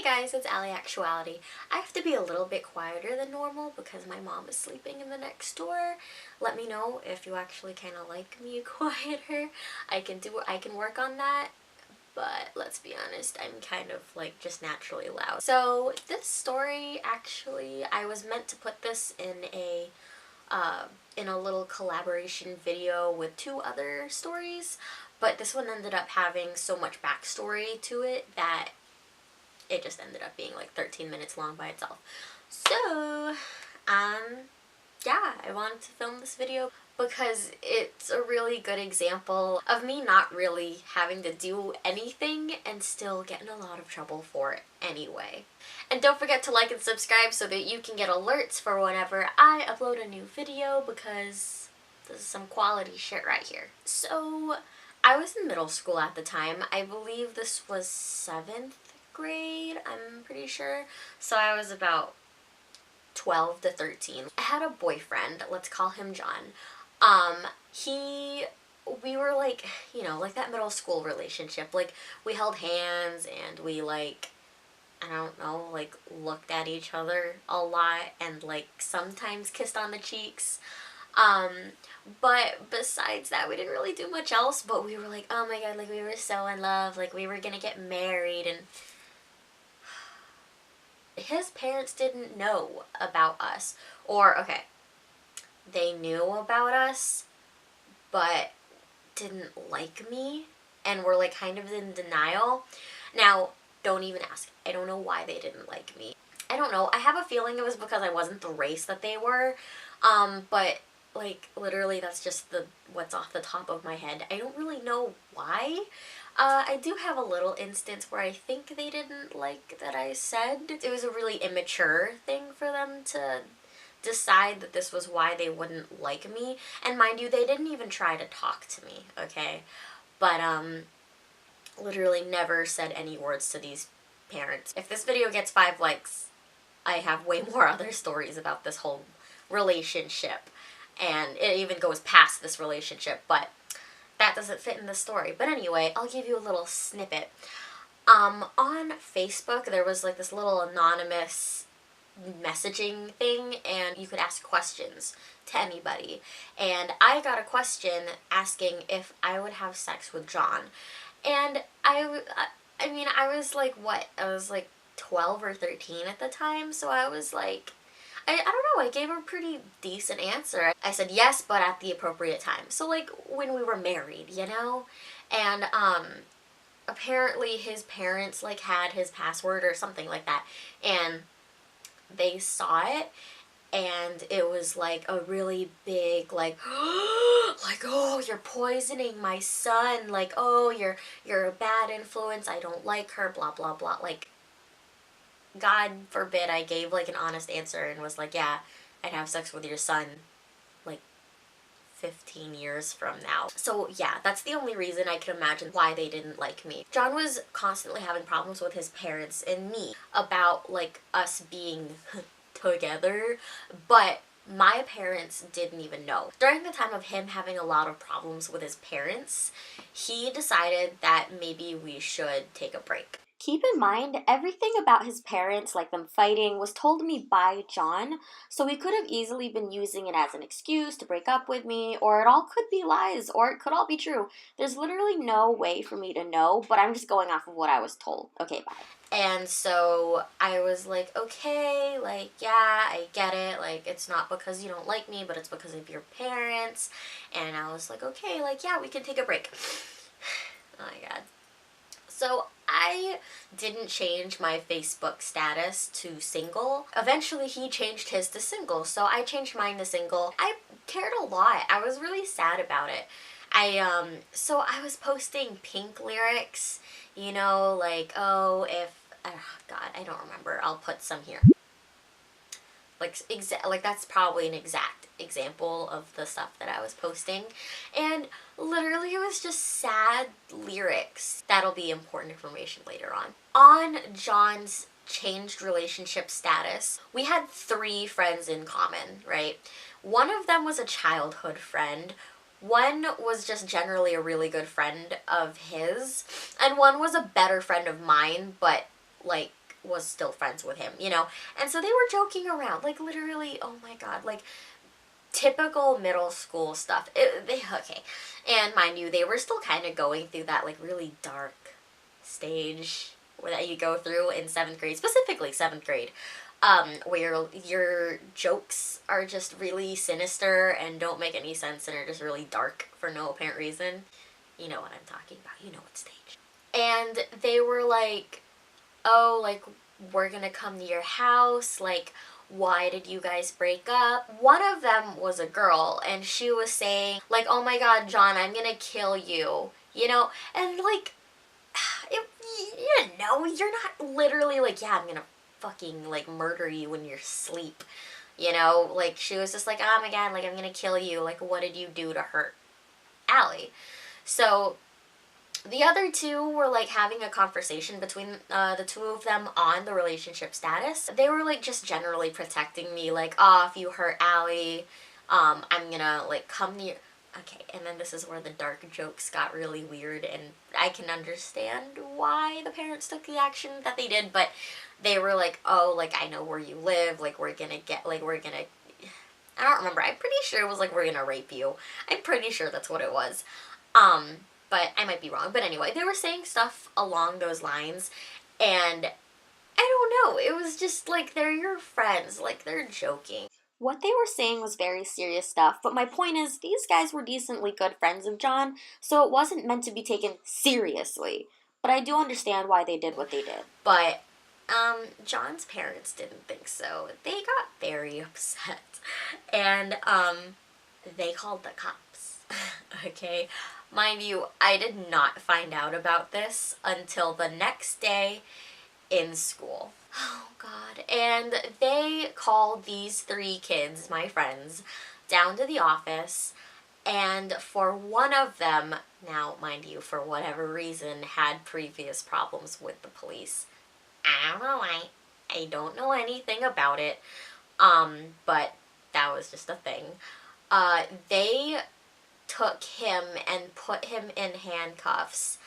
guys, it's Allie Actuality. I have to be a little bit quieter than normal because my mom is sleeping in the next door. Let me know if you actually kind of like me quieter. I can work on that, but let's be honest, I'm kind of like just naturally loud. So this story, actually, I was meant to put this in a little collaboration video with two other stories, but this one ended up having so much backstory to it that it just ended up being like 13 minutes long by itself. So, yeah, I wanted to film this video because it's a really good example of me not really having to do anything and still getting a lot of trouble for it anyway. And don't forget to like and subscribe so that you can get alerts for whenever I upload a new video, because this is some quality shit right here. So, I was in middle school at the time. I believe this was 7th grade, I'm pretty sure. So I was about 12 to 13. I had a boyfriend, let's call him John. We were like, you know, like that middle school relationship. Like, we held hands and we like, I don't know, like looked at each other a lot and like sometimes kissed on the cheeks. But besides that, we didn't really do much else, but we were like, oh my god, like we were so in love, like we were gonna get married. And his parents didn't know about us, or okay, they knew about us but didn't like me and were like kind of in denial. Now, don't even ask. I don't know why they didn't like me. I don't know. I have a feeling it was because I wasn't the race that they were. But like literally that's just what's off the top of my head. I don't really know why. I do have a little instance where I think they didn't like that I said. It was a really immature thing for them to decide that this was why they wouldn't like me. And mind you, they didn't even try to talk to me, okay? But, literally never said any words to these parents. If this video gets 5 likes, I have way more other stories about this whole relationship. And it even goes past this relationship, but that doesn't fit in the story. But anyway, I'll give you a little snippet. On Facebook, there was like this little anonymous messaging thing, and you could ask questions to anybody. And I got a question asking if I would have sex with John. And I mean, I was like, what? I was like 12 or 13 at the time, so I was like, I don't know, I gave a pretty decent answer. I said yes, but at the appropriate time. So like when we were married, you know? And apparently his parents like had his password or something like that, and they saw it, and it was like a really big like like, oh, you're poisoning my son, like, oh, you're a bad influence, I don't like her, blah blah blah. Like, God forbid I gave like an honest answer and was like, yeah, I'd have sex with your son like 15 years from now. So yeah, that's the only reason I can imagine why they didn't like me. John was constantly having problems with his parents and me about like us being together, but my parents didn't even know. During the time of him having a lot of problems with his parents, he decided that maybe we should take a break. Keep in mind, everything about his parents, like them fighting, was told to me by John, so he could have easily been using it as an excuse to break up with me, or it all could be lies, or it could all be true. There's literally no way for me to know, but I'm just going off of what I was told. Okay, bye. And so I was like, okay, like, yeah, I get it, like, it's not because you don't like me, but it's because of your parents. And I was like, okay, like, yeah, we can take a break. Oh my god. So I didn't change my Facebook status to single. Eventually he changed his to single, so I changed mine to single. I cared a lot. I was really sad about it. So I was posting Pink lyrics, you know, like, oh, if, oh god, I don't remember. I'll put some here. Like that's probably an exact example of the stuff that I was posting, and literally it was just sad lyrics. That'll be important information later on. On John's changed relationship status, we had 3 friends in common, right? One of them was a childhood friend, one was just generally a really good friend of his, and one was a better friend of mine, but like was still friends with him, you know? And so they were joking around, like literally, oh my god, like typical middle school stuff. Okay. And mind you, they were still kind of going through that like really dark stage that you go through in 7th grade, specifically 7th grade, where your jokes are just really sinister and don't make any sense and are just really dark for no apparent reason. You know what I'm talking about. You know what stage. And they were like, oh, like, we're gonna come to your house, like, why did you guys break up? One of them was a girl, and she was saying, like, oh my god, John, I'm gonna kill you, you know? And, like, you know, you're not literally like, yeah, I'm gonna fucking, like, murder you in your sleep, you know? Like, she was just like, oh my god, like, I'm gonna kill you, like, what did you do to hurt Allie? So the other two were like having a conversation between the two of them on the relationship status. They were like just generally protecting me, like, oh, if you hurt Allie, I'm gonna like come near. Okay, and then this is where the dark jokes got really weird, and I can understand why the parents took the action that they did, but they were like, oh, like, I know where you live, like, we're gonna get, like, we're gonna, I don't remember, I'm pretty sure it was like, we're gonna rape you. I'm pretty sure that's what it was. But I might be wrong. But anyway, they were saying stuff along those lines, and I don't know, it was just like, they're your friends, like, they're joking. What they were saying was very serious stuff, but my point is, these guys were decently good friends of John, so it wasn't meant to be taken seriously. But I do understand why they did what they did. But, John's parents didn't think so. They got very upset. And, they called the cops. Okay? Mind you, I did not find out about this until the next day in school. Oh god. And they called these 3 kids, my friends, down to the office, and for one of them, now mind you, for whatever reason, had previous problems with the police. I don't know why. I don't know anything about it. But that was just a thing. They took him and put him in handcuffs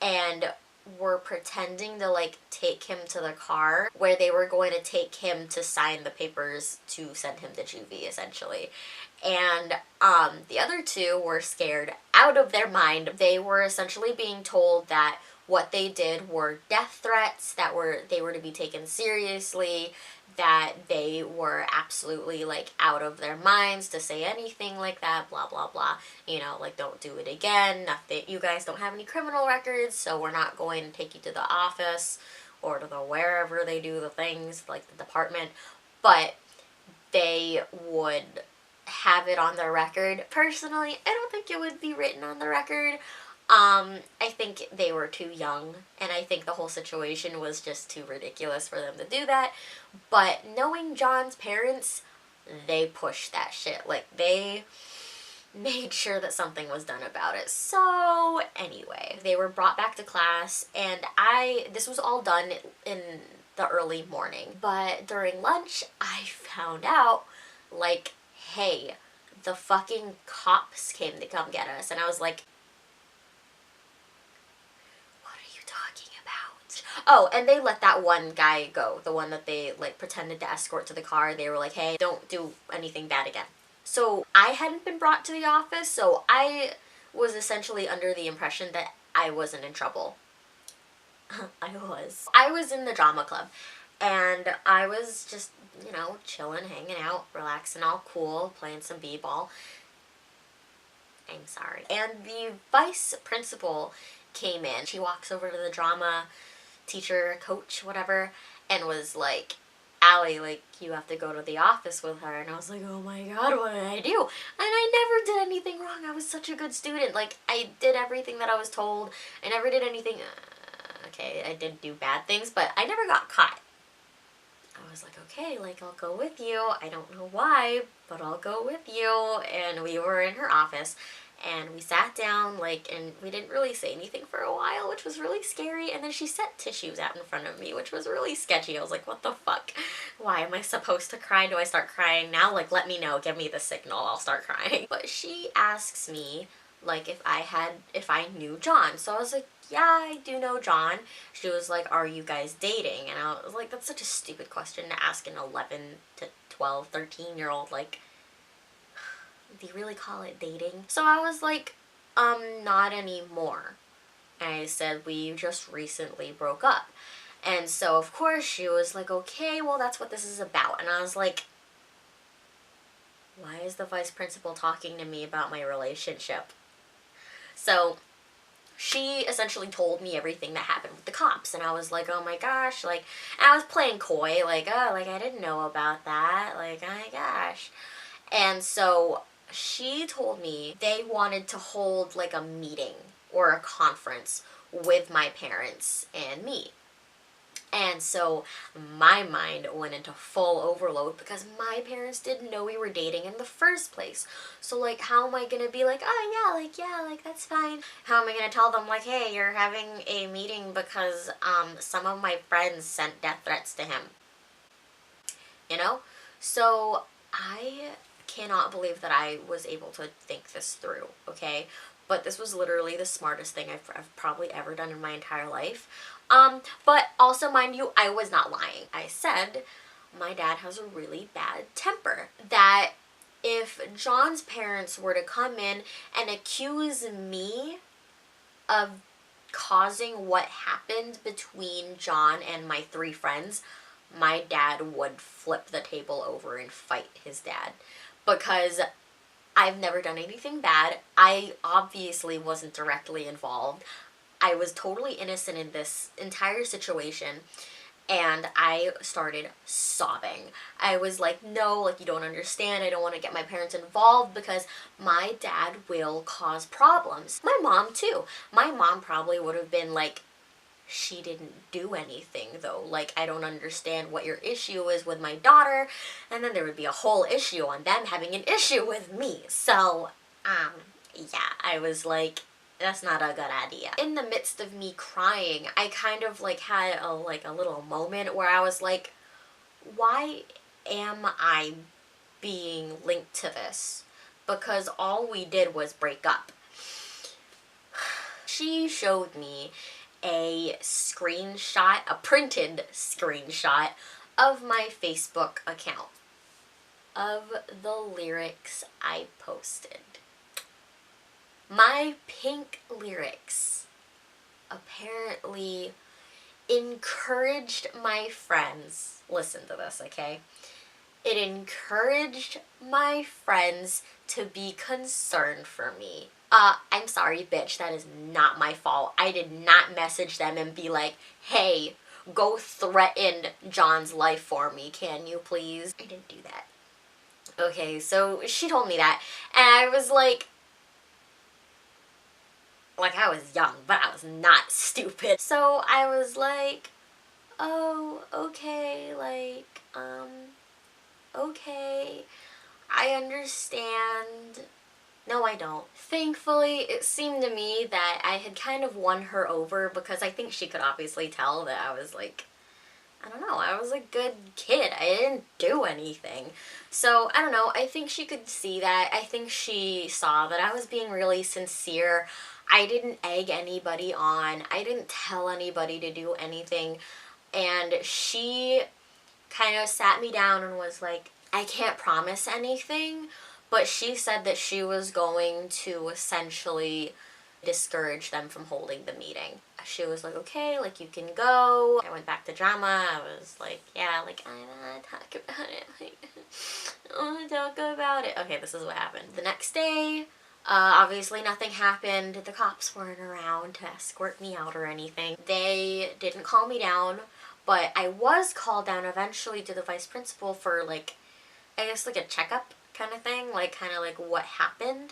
and were pretending to like take him to the car where they were going to take him to sign the papers to send him to juvie, essentially. And the other 2 were scared out of their mind. They were essentially being told that what they did were death threats, that they were to be taken seriously, that they were absolutely like out of their minds to say anything like that, blah blah blah. You know, like, don't do it again. Nothing, you guys don't have any criminal records, so we're not going to take you to the office or to the wherever they do the things, like the department. But they would have it on their record. Personally, I don't think it would be written on the record. I think they were too young, and I think the whole situation was just too ridiculous for them to do that. But knowing John's parents, they pushed that shit. Like, they made sure that something was done about it. So, anyway, they were brought back to class, and this was all done in the early morning. But during lunch, I found out, like, hey, the fucking cops came to come get us. And I was like, oh, and they let that one guy go, the one that they like pretended to escort to the car. They were like, hey, don't do anything bad again. So I hadn't been brought to the office, so I was essentially under the impression that I wasn't in trouble. I was. I was in the drama club, and I was just, you know, chilling, hanging out, relaxing, all cool, playing some b-ball. I'm sorry. And the vice principal came in. She walks over to the drama teacher, coach, whatever, and was like, Allie, like, you have to go to the office with her. And I was like, oh my god, what did I do? And I never did anything wrong. I was such a good student. Like, I did everything that I was told. I never did anything, okay, I did do bad things, but I never got caught. I was like, okay, like, I'll go with you. I don't know why, but I'll go with you. And we were in her office, and we sat down, like, and we didn't really say anything for a while, which was really scary. And then she set tissues out in front of me, which was really sketchy. I was like, what the fuck? Why am I supposed to cry? Do I start crying now? Like, let me know. Give me the signal. I'll start crying. But she asks me, like if I knew John. So I was like, yeah, I do know John. She was like, are you guys dating? And I was like, that's such a stupid question to ask an 11 to 12, 13-year-old. Like, do you really call it dating? So I was like, not anymore. And I said, we just recently broke up. And so, of course, she was like, okay, well, that's what this is about. And I was like, why is the vice principal talking to me about my relationship? So she essentially told me everything that happened with the cops. And I was like, oh my gosh. Like, and I was playing coy. Like, oh, like, I didn't know about that. Like, oh my gosh. And so she told me they wanted to hold like a meeting or a conference with my parents and me. And so my mind went into full overload because my parents didn't know we were dating in the first place. So like, how am I gonna be like, oh yeah, like that's fine. How am I gonna tell them like, hey, you're having a meeting because some of my friends sent death threats to him. You know? So I cannot believe that I was able to think this through, okay? But this was literally the smartest thing I've probably ever done in my entire life. But also, mind you, I was not lying. I said my dad has a really bad temper. That if John's parents were to come in and accuse me of causing what happened between John and my three friends, my dad would flip the table over and fight his dad. Because I've never done anything bad. I obviously wasn't directly involved. I was totally innocent in this entire situation. And I started sobbing. I was like, no, like, you don't understand. I don't want to get my parents involved because my dad will cause problems. My mom, too. My mom probably would have been like, she didn't do anything, though. Like, I don't understand what your issue is with my daughter. And then there would be a whole issue on them having an issue with me. So, yeah, I was like, that's not a good idea. In the midst of me crying, I kind of like had a little moment where I was like, why am I being linked to this? Because all we did was break up. She showed me a screenshot, a printed screenshot of my Facebook account of the lyrics I posted. My pink lyrics apparently encouraged my friends. Listen to this, okay? It encouraged my friends to be concerned for me. I'm sorry, bitch, that is not my fault. I did not message them and be like, hey, go threaten John's life for me, can you please? I didn't do that. Okay, so she told me that, and I was like I was young, but I was not stupid. So I was like, oh, okay, like, okay, I understand. No, I don't. Thankfully, it seemed to me that I had kind of won her over because I think she could obviously tell that I was like, I don't know, I was a good kid. I didn't do anything. So, I don't know, I think she could see that. I think she saw that I was being really sincere. I didn't egg anybody on. I didn't tell anybody to do anything. And she kind of sat me down and was like, I can't promise anything, but she said that she was going to essentially discourage them from holding the meeting. She was like, okay, like, you can go. I went back to drama. I was like, yeah, like, I want to talk about it. Like, I want to talk about it. Okay, this is what happened. The next day, obviously nothing happened. The cops weren't around to escort me out or anything. They didn't call me down, but I was called down eventually to the vice principal for, like, I guess, like, a checkup kind of thing, like, kind of like what happened.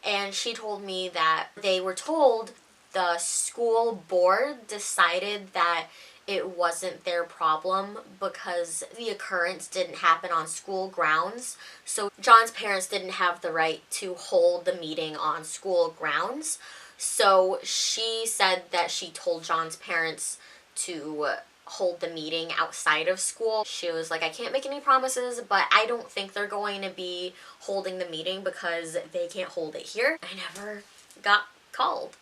And she told me that they were told the school board decided that it wasn't their problem because the occurrence didn't happen on school grounds. So John's parents didn't have the right to hold the meeting on school grounds. So she said that she told John's parents to hold the meeting outside of school. She was like, I can't make any promises, but I don't think they're going to be holding the meeting because they can't hold it here. I never got called.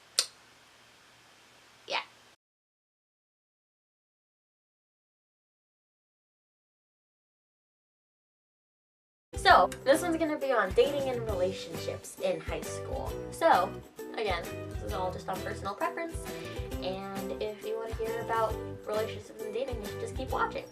Yeah. So, this one's gonna be on dating and relationships in high school. So, again, this is all just on personal preference, and if you want to hear about relationships and dating, you should just keep watching.